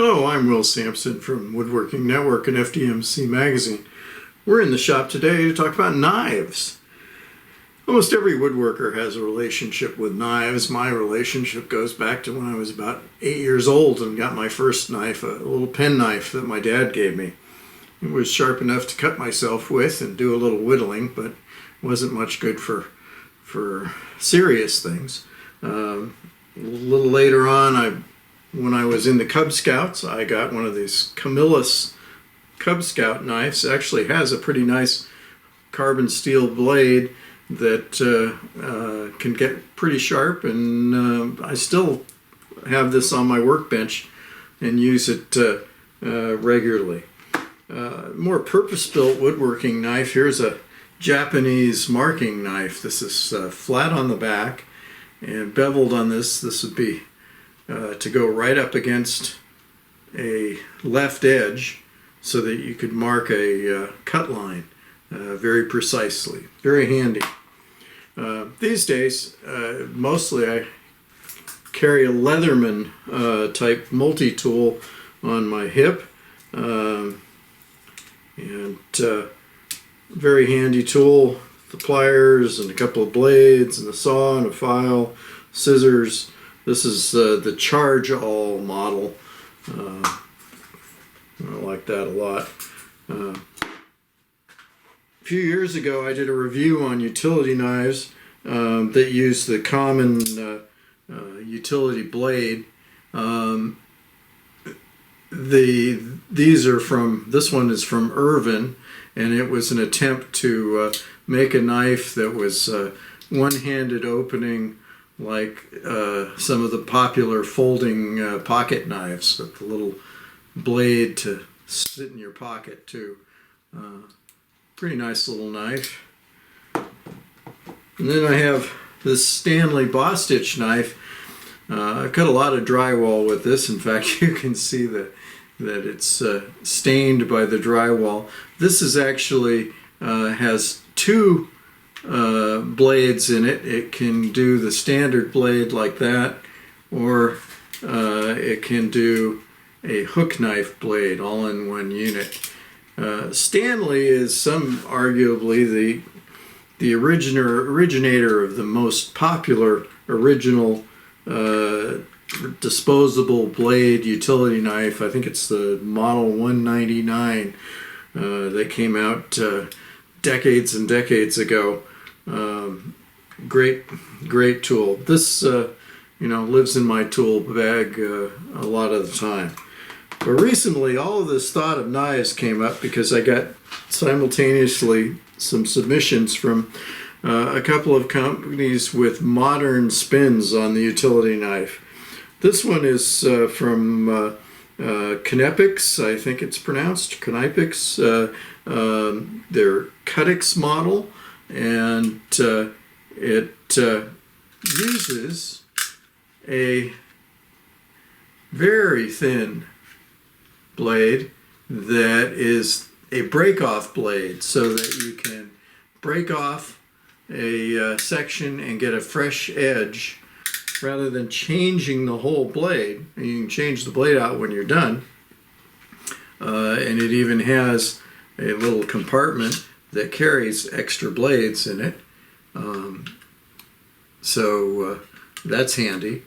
Hello, I'm Will Sampson from Woodworking Network and FDMC magazine. We're in the shop today to talk about knives. Almost every woodworker has a relationship with knives. My relationship goes back to when I was about 8 years old and got my first knife, a little pen knife that my dad gave me. It was sharp enough to cut myself with and do a little whittling, but wasn't much good for serious things. A little later on, when I was in the Cub Scouts, I got one of these Camillus Cub Scout knives. It actually has a pretty nice carbon steel blade that can get pretty sharp, and I still have this on my workbench and use it regularly. More purpose-built woodworking knife. Here's a Japanese marking knife. This is flat on the back and beveled on this. This would be to go right up against a left edge so that you could mark a cut line very precisely. Very handy. These days, mostly I carry a Leatherman type multi-tool on my hip, and very handy tool. The pliers and a couple of blades and a saw and a file, scissors. This is the Charge All model. I like that a lot. A few years ago I did a review on utility knives that use the common utility blade. This one is from Irvin, and it was an attempt to make a knife that was one-handed opening, like some of the popular folding pocket knives with the little blade to sit in your pocket too. Pretty nice little knife. And then I have this Stanley Bostitch knife. I've cut a lot of drywall with this. In fact, you can see that it's stained by the drywall. This is actually has two blades in it. It can do the standard blade like that, or it can do a hook knife blade all in one unit. Stanley is arguably the originator of the most popular original disposable blade utility knife. I think it's the model 199 that came out decades and decades ago. Great tool. This lives in my tool bag a lot of the time. But recently all of this thought of knives came up because I got simultaneously some submissions from a couple of companies with modern spins on the utility knife. This one is from Canepix, I think it's pronounced, Canepix. Their Cuddix model, and it uses a very thin blade that is a break-off blade, so that you can break off a section and get a fresh edge rather than changing the whole blade. And you can change the blade out when you're done, and it even has a little compartment that carries extra blades in it, so that's handy.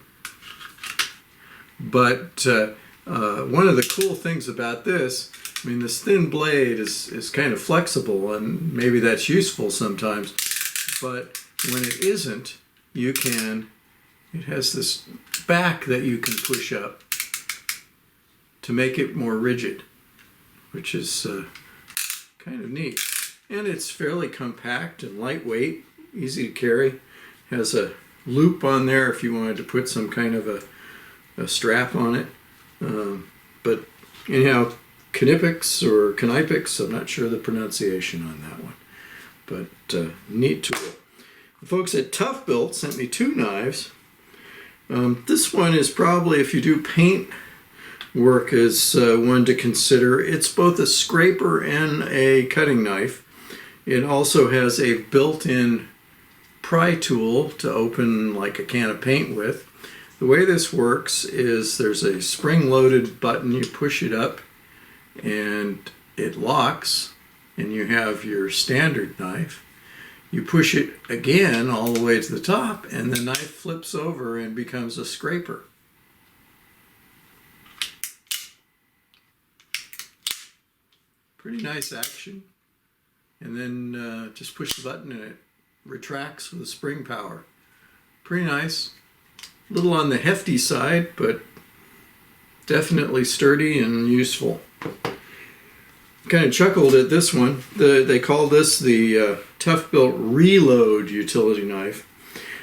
But one of the cool things about this, I mean, this thin blade is kind of flexible, and maybe that's useful sometimes, but when it isn't, it has this back that you can push up to make it more rigid, which is kind of neat. And it's fairly compact and lightweight, easy to carry. Has a loop on there if you wanted to put some kind of a strap on it. But anyhow, Canepix or Canepix, I'm not sure the pronunciation on that one. But neat tool. The folks at ToughBuilt sent me two knives. This one is probably, if you do paint work, is one to consider. It's both a scraper and a cutting knife. It also has a built-in pry tool to open like a can of paint with. The way this works is there's a spring-loaded button. You push it up and it locks, and you have your standard knife. You push it again all the way to the top, and the knife flips over and becomes a scraper. Pretty nice action. And then just push the button and it retracts with the spring power. Pretty nice. A little on the hefty side, but definitely sturdy and useful. Kind of chuckled at this one. They call this the ToughBuilt Reload utility knife.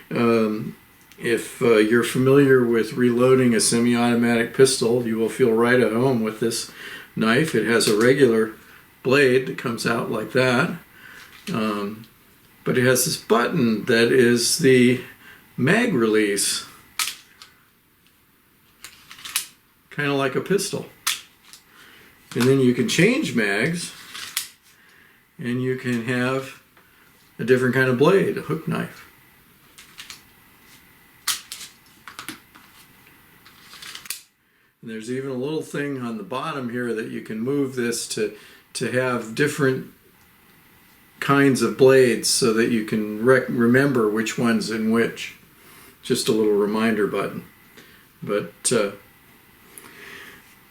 If you're familiar with reloading a semi-automatic pistol, you will feel right at home with this knife. It has a regular blade that comes out like that, but it has this button that is the mag release, kind of like a pistol. And then you can change mags, and you can have a different kind of blade, a hook knife. And there's even a little thing on the bottom here that you can move this to have different kinds of blades so that you can remember which one's in which. Just a little reminder button. But I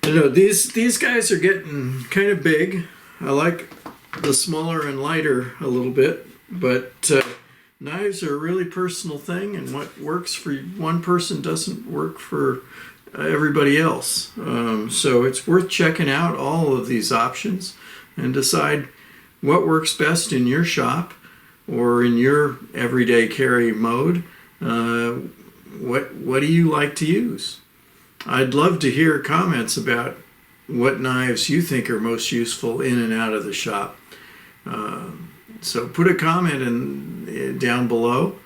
don't know, these guys are getting kind of big. I like the smaller and lighter a little bit, but knives are a really personal thing, and what works for one person doesn't work for everybody else. So it's worth checking out all of these options and decide what works best in your shop or in your everyday carry mode. What do you like to use? I'd love to hear comments about what knives you think are most useful in and out of the shop. So put a comment down below.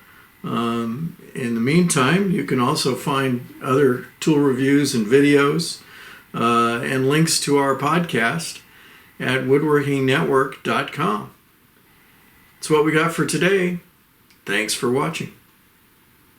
In the meantime, you can also find other tool reviews and videos and links to our podcast at woodworkingnetwork.com. That's what we got for today. Thanks for watching.